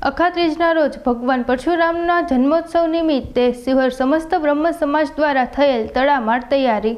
અખાત્રીજના રોજ ભગવાન પરશુરામના જન્મોત્સવ નિમિત્તે સિહોર સમસ્ત બ્રહ્મ સમાજ દ્વારા થયેલ તડામાર તૈયારી।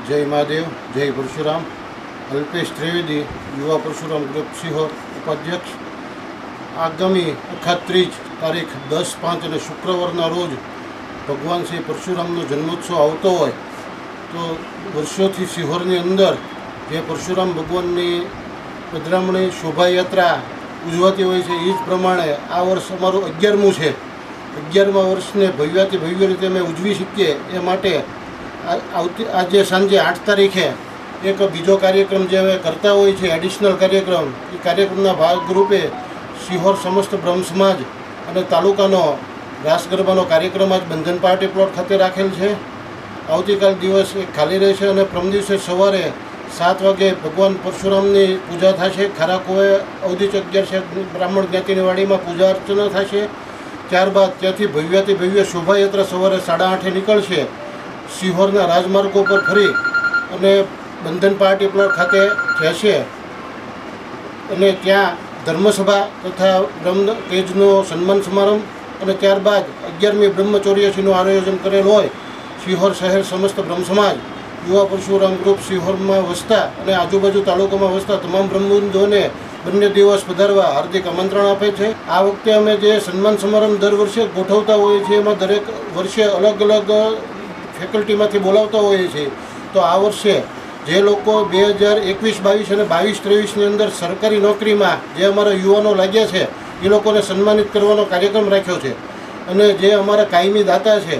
जय महादेव, जय परशुराम। अल्पेश त्रिवेदी, युवा परशुराम ग्रुप सिहोर उपाध्यक्ष। आगामी अखात्रीज तारीख 10/5 અને શુક્રવારના રોજ ભગવાન શ્રી પરશુરામનો જન્મોત્સવ આવતો હોય તો વર્ષોથી સિહોરની અંદર જે પરશુરામ ભગવાનની પધરામણી શોભાયાત્રા ઉજવાતી હોય છે એ જ પ્રમાણે આ વર્ષ અમારું 11મું છે। 11મા વર્ષને ભવ્યાથી ભવ્ય રીતે અમે ઉજવી શકીએ એ માટે આજે સાંજે 8 તારીખે એક બીજો કાર્યક્રમ જે અમે કરતા હોય છે એડિશનલ કાર્યક્રમ, એ કાર્યક્રમના ભાગરૂપે સિહોર સમસ્ત બ્રહ્મ સમાજ અને તાલુકાનો રાસ ગરબાનો કાર્યક્રમ આજ બંધન પાર્ટી પ્લોટ ખાતે રાખેલ છે। આવતીકાલ દિવસ એક ખાલી રહેશે અને પ્રમ દિવસે સવારે 7 વાગે ભગવાન પરશુરામની પૂજા થશે। ખરાકોએ અવધિચ 11 બ્રાહ્મણ જ્ઞાતિની વાડીમાં પૂજા અર્ચના થશે। ત્યારબાદ ત્યાંથી ભવ્યાથી ભવ્ય શોભાયાત્રા સવારે 8:30 નીકળશે। સિહોરના રાજમાર્ગો પર ફરી અને બંધન પાર્ટી પ્લોટ ખાતે જશે અને ત્યાં ધર્મસભા તથા બ્રહ્મ તેજનો સન્માન સમારંભ અને ત્યારબાદ 11મી બ્રહ્મચોર્યાસીનું આયોજન કરેલ હોય। સિહોર શહેર સમસ્ત બ્રહ્મ સમાજ યુવા પરશુરામ ગ્રુપ સિહોરમાં વસતા અને આજુબાજુ તાલુકામાં વસતા તમામ બ્રહ્મબંધુઓને બંને દિવસ પધારવા હાર્દિક આમંત્રણ આપે છે। આ વખતે અમે જે સન્માન સમારંભ દર વર્ષે ગોઠવતા હોઈએ છીએ એમાં દરેક વર્ષે અલગ અલગ ફેકલ્ટીમાંથી બોલાવતા હોઈએ છીએ। તો આ વર્ષે જે લોકો 2021-22 અને 22-23ની અંદર સરકારી નોકરીમાં જે અમારા યુવાનો લાગ્યા છે એ લોકોને સન્માનિત કરવાનો કાર્યક્રમ રાખ્યો છે અને જે અમારા કાયમી દાતા છે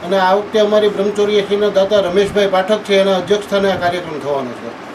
અને આ વખતે અમારી બ્રહ્મચોર્યાસીના દાતા રમેશભાઈ પાઠક છે એના અધ્યક્ષસ્થાને આ કાર્યક્રમ થવાનો છે।